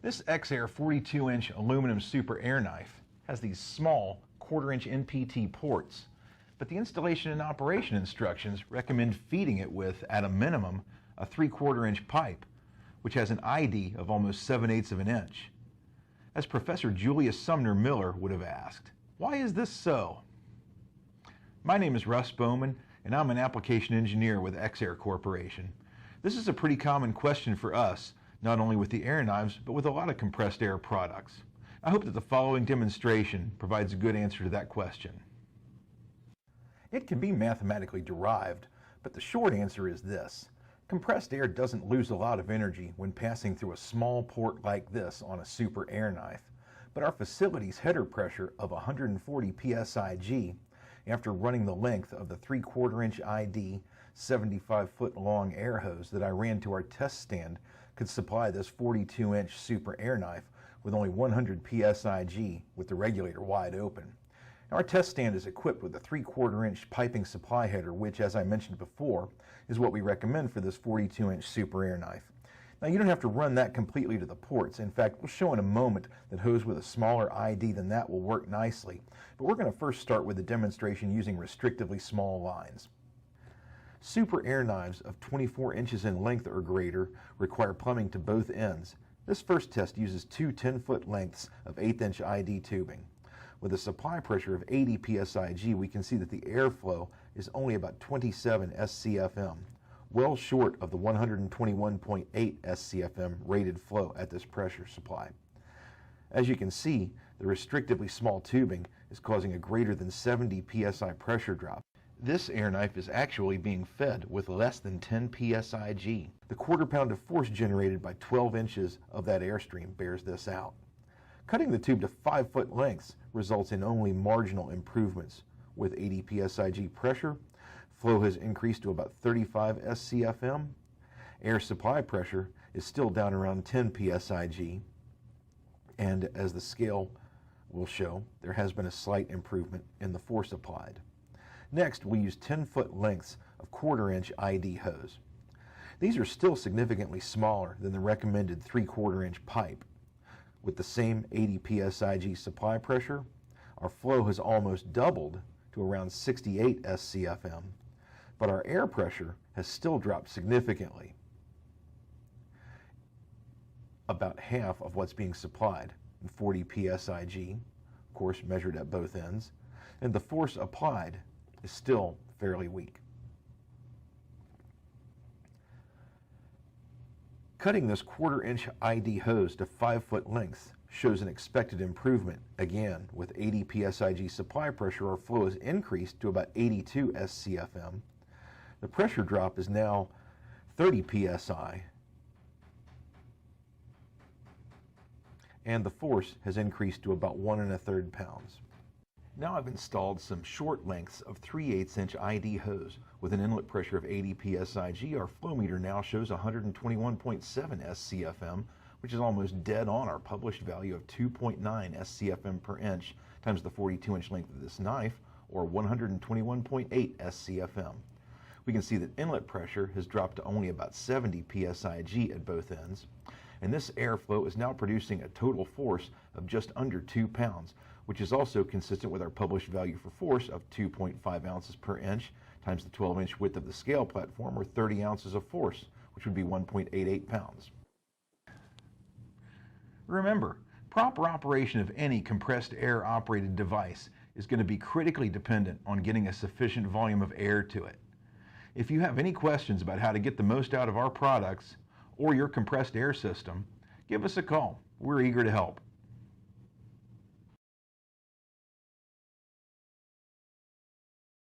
This X-Air 42-inch aluminum super air knife has these small 1/4-inch NPT ports, but the installation and operation instructions recommend feeding it with, at a minimum, a 3/4-inch pipe, which has an ID of almost 7/8 of an inch. As Professor Julius Sumner Miller would have asked, why is this so? My name is Russ Bowman, and I'm an application engineer with X-Air Corporation. This is a pretty common question for us, not only with the air knives, but with a lot of compressed air products. I hope that the following demonstration provides a good answer to that question. It can be mathematically derived, but the short answer is this. Compressed air doesn't lose a lot of energy when passing through a small port like this on a super air knife, but our facility's header pressure of 140 psi-G after running the length of the 3/4-inch ID 75-foot long air hose that I ran to our test stand could supply this 42-inch super air knife with only 100 psi-G with the regulator wide open. Now, our test stand is equipped with a 3/4-inch piping supply header, which, as I mentioned before, is what we recommend for this 42-inch super air knife. Now, you don't have to run that completely to the ports. In fact, we'll show in a moment that hose with a smaller ID than that will work nicely. But we're going to first start with the demonstration using restrictively small lines. Super air knives of 24 inches in length or greater require plumbing to both ends. This first test uses two 10-foot lengths of 1/8-inch ID tubing. With a supply pressure of 80 psi-G, we can see that the airflow is only about 27 SCFM, well short of the 121.8 SCFM rated flow at this pressure supply. As you can see, the restrictively small tubing is causing a greater than 70 psi pressure drop. This air knife is actually being fed with less than 10 psi-G. The 1/4 pound of force generated by 12 inches of that airstream bears this out. Cutting the tube to 5-foot lengths results in only marginal improvements. With 80 psi-G pressure, flow has increased to about 35 SCFM. Air supply pressure is still down around 10 psi-G. And as the scale will show, there has been a slight improvement in the force applied. Next, we use 10-foot lengths of 1/4-inch ID hose. These are still significantly smaller than the recommended 3/4-inch pipe. With the same 80 psi-G supply pressure, our flow has almost doubled to around 68 SCFM, but our air pressure has still dropped significantly, about half of what's being supplied, 40 psi-G, of course measured at both ends, and the force applied is still fairly weak. Cutting this 1/4-inch ID hose to 5-foot lengths shows an expected improvement. Again, with 80 psi-G supply pressure, our flow has increased to about 82 SCFM. The pressure drop is now 30 psi, and the force has increased to about 1 1/3 pounds. Now I've installed some short lengths of 3/8-inch ID hose. With an inlet pressure of 80 psi-G, our flow meter now shows 121.7 SCFM, which is almost dead on our published value of 2.9 SCFM per inch times the 42-inch length of this knife, or 121.8 SCFM. We can see that inlet pressure has dropped to only about 70 psi-G at both ends, and this airflow is now producing a total force of just under 2 pounds, which is also consistent with our published value for force of 2.5 ounces per inch times the 12-inch width of the scale platform, or 30 ounces of force, which would be 1.88 pounds. Remember, proper operation of any compressed air operated device is going to be critically dependent on getting a sufficient volume of air to it. If you have any questions about how to get the most out of our products or your compressed air system, give us a call. We're eager to help.